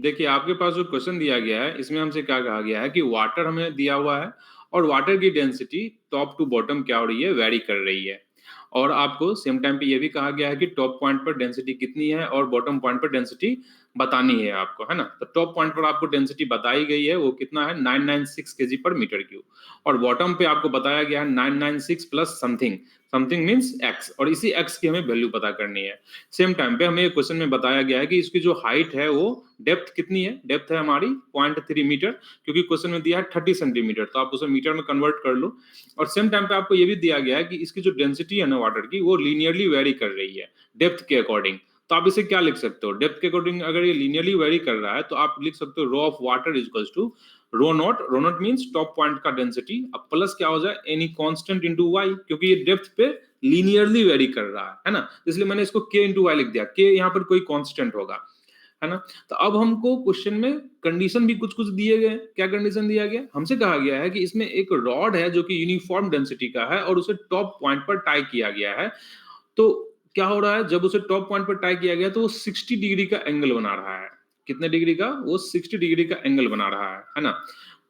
देखिए, आपके पास जो क्वेश्चन दिया गया है, इसमें हमसे क्या कहा गया है कि वाटर हमें दिया हुआ है और वाटर की डेंसिटी टॉप टू बॉटम क्या हो रही है, वैरी कर रही है। और आपको सेम टाइम पे ये भी कहा गया है कि टॉप पॉइंट पर डेंसिटी कितनी है और बॉटम पॉइंट पर डेंसिटी बतानी है आपको, है ना? तो टॉप पॉइंट पर आपको डेंसिटी बताई गई है, वो कितना है 996 केजी पर मीटर क्यूब, और बॉटम पे आपको बताया गया है 996 plus something, something means x, और इसी एक्स की हमें वैल्यू पता करनी है। सेम टाइम पे हमें क्वेश्चन में बताया गया है कि इसकी जो हाइट है वो डेप्थ कितनी है, डेप्थ है हमारी 0.3 मीटर, क्योंकि क्वेश्चन में दिया है 30 सेंटीमीटर, तो आप उसे मीटर में कन्वर्ट कर लो। और सेम टाइम पे आपको ये भी दिया गया है कि इसकी जो डेंसिटी है ना वाटर की, वो लीनियरली वेरी कर रही है डेप्थ के अकॉर्डिंग। तो आप इसे क्या लिख सकते हो, डेप्थ के अकॉर्डिंग अगर ये लीनियरली वेरी कर रहा है तो आप लिख सकते हो rho of water equals to rho not means top point का डेंसिटी, अब प्लस क्या हो जाए एनी कांस्टेंट इनटू वाई, क्योंकि ये डेप्थ पे लीनियरली वेरी कर रहा है ना, इसलिए मैंने इसको के इंटू वाई लिख दिया, के यहाँ पर कोई कांस्टेंट होगा, है ना। तो अब हमको क्वेश्चन में कंडीशन भी कुछ कुछ दिए गए। क्या कंडीशन दिया गया, हमसे कहा गया है कि इसमें एक रॉड है जो कि यूनिफॉर्म डेंसिटी का है और उसे टॉप पॉइंट पर टाई किया गया है। तो क्या हो रहा है, जब उसे टॉप पॉइंट पर टाई किया गया तो वो 60 डिग्री का एंगल बना रहा है। कितने डिग्री का, वो 60 डिग्री का एंगल बना रहा है ना।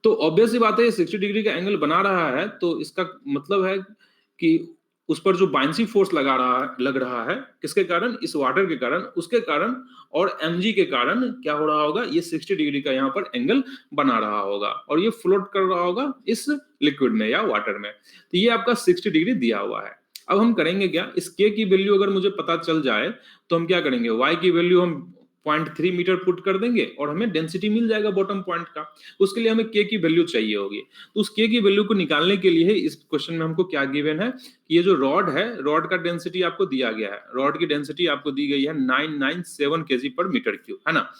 तो ऑब्वियस सी बात है, ये 60 डिग्री का एंगल बना रहा है, तो इसका मतलब है कि उस पर जो बाइंसी फोर्स लग रहा है, किसके कारण, इस वाटर के कारण, उसके कारण और mg के कारण क्या हो रहा होगा, ये 60 डिग्री का यहाँ पर एंगल बना रहा होगा और ये फ्लोट कर रहा होगा इस लिक्विड में या वाटर में। तो ये आपका 60 डिग्री दिया हुआ है। अब हम करेंगे क्या, इस k की वैल्यू अगर मुझे पता चल जाए तो हम क्या करेंगे, y की वैल्यू हम 0.3 मीटर पुट कर देंगे और हमें डेंसिटी मिल जाएगा बॉटम पॉइंट का। उसके लिए हमें k की वैल्यू चाहिए होगी, तो उस k की वैल्यू को निकालने के लिए इस क्वेश्चन में हमको क्या गिवन है कि ये जो रॉड है, रॉड का डेंसिटी आपको दिया गया है, रॉड की डेंसिटी आपको दी गई है 997 केजी पर मीटर क्यूब, है ना।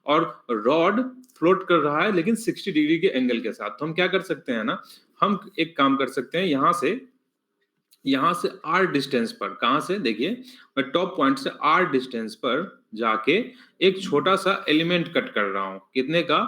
और रॉड फ्लोट कर रहा है लेकिन 60 डिग्री के एंगल के साथ। तो हम क्या कर सकते हैं ना, हम एक काम कर सकते हैं, यहां से r डिस्टेंस पर, कहां से, देखिए मैं टॉप पॉइंट से r डिस्टेंस पर जाके एक छोटा सा एलिमेंट कट कर रहा हूं, कितने का,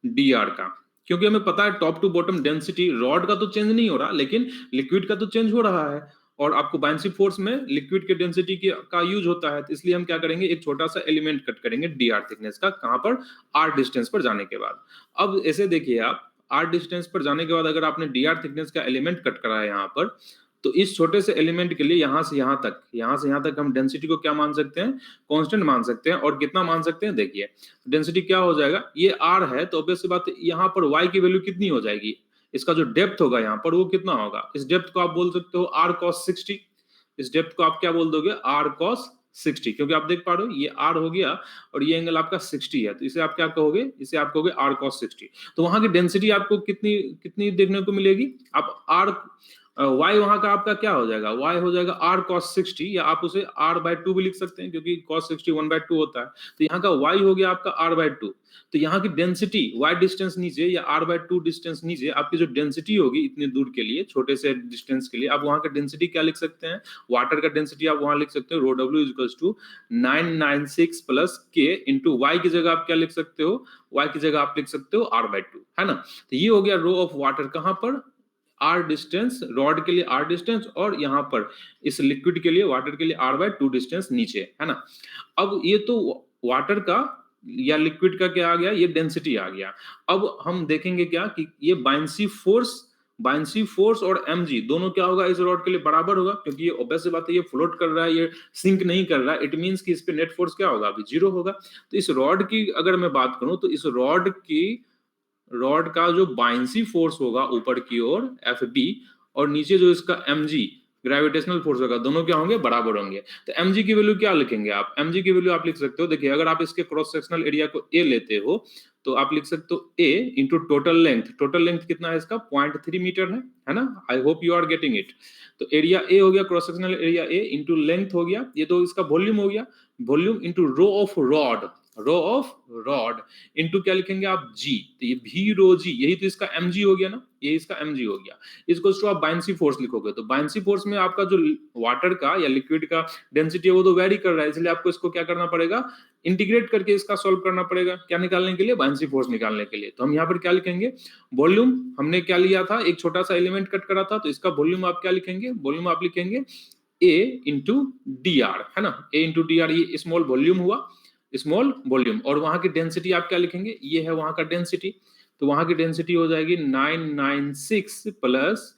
dr का, क्योंकि हमें पता है top to bottom density rod का तो चेंज नहीं हो रहा लेकिन लिक्विड का तो चेंज हो रहा है, और आपको बाइंसी फोर्स में लिक्विड के डेंसिटी का यूज होता है, तो इसलिए हम क्या करेंगे, एक छोटा सा एलिमेंट कट करेंगे dr थिकनेस का, कहां पर, r डिस्टेंस पर जाने के बाद। अब ऐसे देखिए आप, r डिस्टेंस पर जाने के बाद अगर आपने dr थिकनेस का एलिमेंट कट करा है यहाँ पर, तो इस छोटे से एलिमेंट के लिए यहां से यहां तक हम डेंसिटी को क्या मान सकते हैं, कांस्टेंट मान सकते हैं। और कितना मान सकते हैं, देखिए डेंसिटी क्या हो जाएगा, ये r है तो ऑब्वियस सी बात है यहाँ पर y की वैल्यू कितनी हो जाएगी, इसका जो डेप्थ होगा यहाँ पर वो कितना होगा, इस डेप्थ को आप बोल सकते हो r cos 60, इस डेप्थ को आप क्या बोल दोगे, r cos 60, क्योंकि आप देख पा रहे हो ये r हो गया और ये एंगल आपका 60 है, तो इसे आप क्या कहोगे, इसे आप कहोगे r cos 60। तो वहां की डेंसिटी आपको कितनी कितनी देखने को मिलेगी, आप r y वहां का आपका क्या हो जाएगा, y हो जाएगा r cos 60, या आप उसे r/2 भी लिख सकते हैं क्योंकि cos 60 1/2 होता है। तो यहाँ का y हो गया आपका r/2, तो यहाँ की डेंसिटी y डिस्टेंस नीचे या r/2 डिस्टेंस नीचे, आपकी जो डेंसिटी होगी इतनी दूर के लिए, छोटे से डिस्टेंस के लिए, आप वहां का डेंसिटी क्या लिख सकते हैं, वाटर का डेंसिटी आप वहां लिख सकते हो rho w equals to 996 plus k into y की जगह आप क्या लिख सकते हो, y की जगह आप लिख सकते हो r/2, है ना। तो ये हो गया रो ऑफ वाटर, कहां पर, r डिस्टेंस, रॉड के लिए r डिस्टेंस, और यहाँ पर इस लिक्विड के लिए, वाटर के लिए r/2 डिस्टेंस नीचे, है ना। अब ये तो वाटर का या लिक्विड का क्या आ गया, ये डेंसिटी आ गया। अब हम देखेंगे क्या कि ये बाइंसी फोर्स और mg दोनों क्या होगा, इस रॉड के लिए बराबर होगा, क्योंकि ये ऑब्वियस बात है ये फ्लोट कर रहा है, ये सिंक नहीं कर रहा है, इट मींस कि इस पे नेट फोर्स क्या होगा, अभी जीरो होगा। तो इस रॉड की अगर मैं बात करूं तो इस रॉड का जो बाइंसी फोर्स होगा ऊपर की ओर एफ बी, और नीचे जो इसका एम जी ग्रेविटेशनल फोर्स होगा, दोनों क्या होंगे, बराबर होंगे। तो एम जी की वैल्यू क्या लिखेंगे आप, एम जी की वैल्यू आप लिख सकते हो, देखिए अगर आप इसके क्रॉस सेक्शनल एरिया को ए लेते हो तो आप लिख सकते हो ए इंटू टोटल लेंथ कितना है इसका, 0.3 मीटर है ना। I hope you are getting it. तो एरिया ए हो गया, cross sectional area A into length हो गया, ये तो इसका वॉल्यूम हो गया, volume into rho of rod into क्या लिखेंगे आप, जी, तो ये भी रो जी, यही तो इसका एम जी हो गया ना, ये इसका एम जी हो गया। इसको तो आप बाइंसी फोर्स लिखोगे, तो बाइंसी फोर्स में आपका जो वाटर का या लिक्विड का डेंसिटी है वो तो वेरी कर रहा है, इसलिए आपको इसको क्या करना पड़ेगा, इंटीग्रेट करके इसका सॉल्व करना पड़ेगा, क्या निकालने के लिए, बाइंसी फोर्स निकालने के लिए। तो हम यहाँ पर क्या लिखेंगे, वॉल्यूम हमने क्या लिया था, एक छोटा सा एलिमेंट कट करा था, तो इसका वॉल्यूम आप क्या लिखेंगे, वॉल्यूम आप लिखेंगे ए इंटू डी आर, है ना, ए इंटू डी आर, ये स्मॉल वॉल्यूम हुआ, स्मॉल वॉल्यूम, और वहां की डेंसिटी आप क्या लिखेंगे, ये है वहां का डेंसिटी, तो वहां की डेंसिटी हो जाएगी 996 प्लस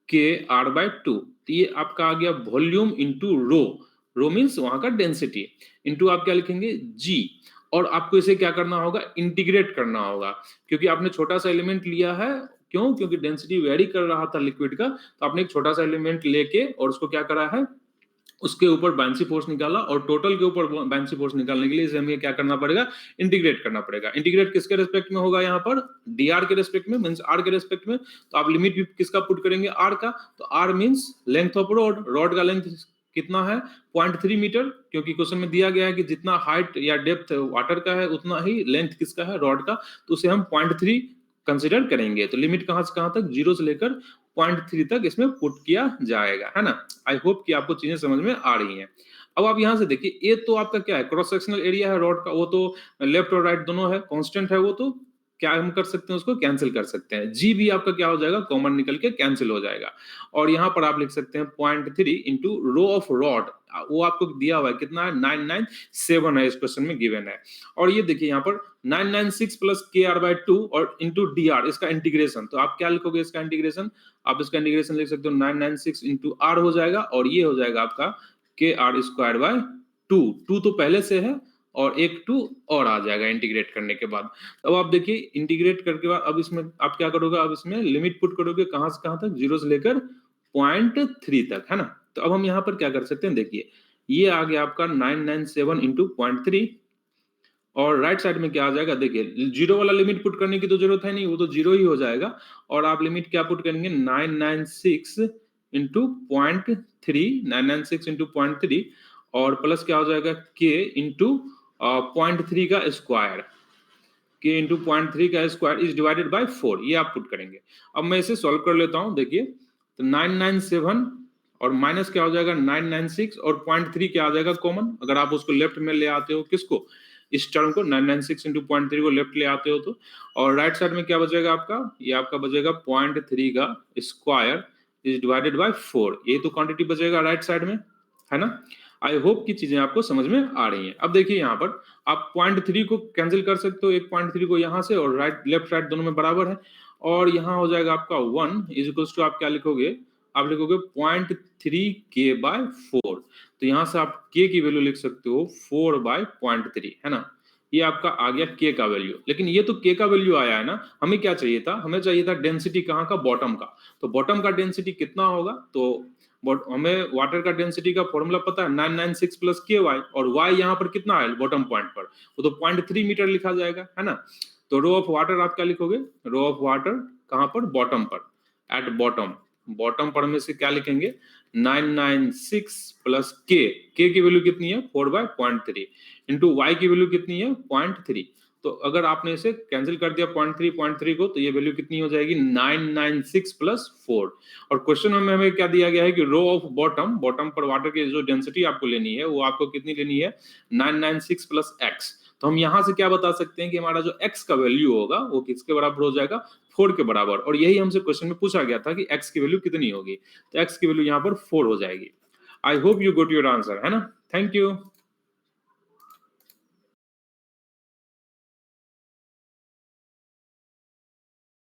के आर बाय 2। तो ये आपका आ गया वॉल्यूम इंटू रो, रो मीन्स वहां का डेंसिटी, इंटू आप क्या लिखेंगे जी। और आपको इसे क्या करना होगा, इंटीग्रेट करना होगा, क्योंकि आपने छोटा सा एलिमेंट लिया है, क्यों, क्योंकि डेंसिटी वेरी कर रहा था लिक्विड का, तो आपने एक छोटा सा एलिमेंट लेके और उसको क्या करा है, उसके ऊपर बाउंसी फोर्स निकाला, और टोटल के ऊपर बाउंसी फोर्स निकालने के लिए इसे हमें क्या करना पड़ेगा, इंटीग्रेट करना पड़ेगा। इंटीग्रेट किसके रेस्पेक्ट में होगा, यहाँ पर dr के रेस्पेक्ट में, मींस r के रेस्पेक्ट में, तो आप लिमिट भी किसका पुट करेंगे, r का, तो r means length of rod, rod का लेंथ कितना है 0.3 मीटर, क्योंकि क्वेश्चन में दिया गया है कि जितना हाइट या डेप्थ वाटर का है उतना ही लेंथ किसका है, रॉड का, तो उसे हम 0.3 कंसिडर करेंगे। तो लिमिट कहां से कहां तक, 0 से लेकर 0.3 तक इसमें पुट किया जाएगा, है ना। आई होप कि आपको चीजें समझ में आ रही हैं। अब आप यहां से देखिए, ए तो आपका क्या है, क्रॉस सेक्शनल एरिया है रॉड का, वो तो लेफ्ट और राइट दोनों है, कांस्टेंट है, वो तो क्या हम कर सकते हैं, उसको कैंसिल कर सकते हैं। जी भी आपका क्या हो जाएगा, कॉमन निकल के कैंसिल हो जाएगा। और यहाँ पर आप लिख सकते हैं 0.3 इंटू रो ऑफ रॉड, वो आपको दिया हुआ है कितना है, 997 है, इस क्वेश्चन में गिवन है। और ये देखिए यहाँ पर 996 प्लस के आर बाय 2 और इंटू डी आर, इसका इंटीग्रेशन, तो आप क्या लिखोगे इसका इंटीग्रेशन, आप इसका इंटीग्रेशन लिख सकते हो 996 इंटू आर हो जाएगा, और ये हो जाएगा आपका के आर स्क्वायर बाय 2, 2 तो पहले से है और एक 2 और आ जाएगा इंटीग्रेट करने के बाद। अब आप देखिए इंटीग्रेट करके बाद अब इसमें आप क्या करोगे, अब इसमें लिमिट पुट करोगे कहां से कहां तक, 0 से लेकर 0.3 तक, है ना। तो अब हम यहाँ पर क्या कर सकते हैं, देखिए ये आ गया आपका 997 इंटू 0.3, और राइट साइड में क्या आ जाएगा, देखिए जीरो वाला लिमिट पुट करने की तो जरूरत है नहीं, वो तो जीरो ही हो जाएगा, और आप लिमिट क्या पुट करेंगे, 996 इंटू 0.3, 996 इंटू 0.3, और प्लस क्या हो जाएगा के इंटू 0.3 का स्क्वायर, के इंटू 0.3 का स्क्वायर इज डिवाइडेड बाय 4, ये आप पुट करेंगे। अब मैं इसे सॉल्व कर लेता हूं, देखिए तो 997 और माइनस क्या हो जाएगा 996, और 0.3 क्या आ जाएगा कॉमन, अगर आप उसको लेफ्ट में ले आते हो, किसको, इस टर्म को 996 इंटू 0.3 को लेफ्ट ले आते हो तो, और राइट साइड में क्या बचेगा आपका, ये आपका बचेगा 0.3 का स्क्वायर इज डिवाइडेड बाय 4, ये तो क्वांटिटी बचेगा राइट साइड में, है ना। आई होप की चीजें आपको समझ में आ रही हैं। अब देखिए यहाँ पर आप 0.3 को कैंसिल कर सकते हो, एक 0.3 को यहाँ से, और राइट लेफ्ट राइट दोनों में बराबर है, और यहाँ हो जाएगा आपका 1 इज इक्वल्स टू, आप क्या लिखोगे, आप लिखोगे 0.3 के बाय 4, तो यहाँ से आप के की वैल्यू लिख सकते हो 4 बाय 0.3, है ना। ये आपका आ गया के का वैल्यू, लेकिन ये तो के का वैल्यू आया है ना, हमें क्या चाहिए था, हमें चाहिए था डेंसिटी कहाँ का, बॉटम का। तो बॉटम का डेंसिटी कितना होगा, तो हमें वाटर का डेंसिटी का फॉर्मूला पता है 996 प्लस के वाई, और वाई यहाँ पर कितना है बॉटम पॉइंट पर, वो तो 0.3 मीटर लिखा जाएगा, है ना। तो रो ऑफ वाटर आप क्या लिखोगे, रो ऑफ वाटर कहाँ पर, बॉटम पर, एट बॉटम, बॉटम पर में से क्या लिखेंगे 996 प्लस के की वैल्यू कितनी है 4 बाय 0.3 इंटू वाई की वैल्यू कितनी है 0.3, तो अगर आपने इसे कैंसिल कर दिया 0.3 को, तो ये वैल्यू कितनी हो जाएगी 996 प्लस 4। और क्वेश्चन में हमें क्या दिया गया है कि रो ऑफ बॉटम, बॉटम पर वाटर की जो डेंसिटी आपको लेनी है वो आपको कितनी लेनी है 996 प्लस एक्स। तो हम यहाँ से क्या बता सकते हैं कि हमारा जो x का वैल्यू होगा वो किसके बराबर हो जाएगा 4 के बराबर, और यही हमसे क्वेश्चन में पूछा गया था कि x की वैल्यू कितनी होगी, तो x की वैल्यू यहाँ पर 4 हो जाएगी। आई hope you got your answer, है ना। Thank you.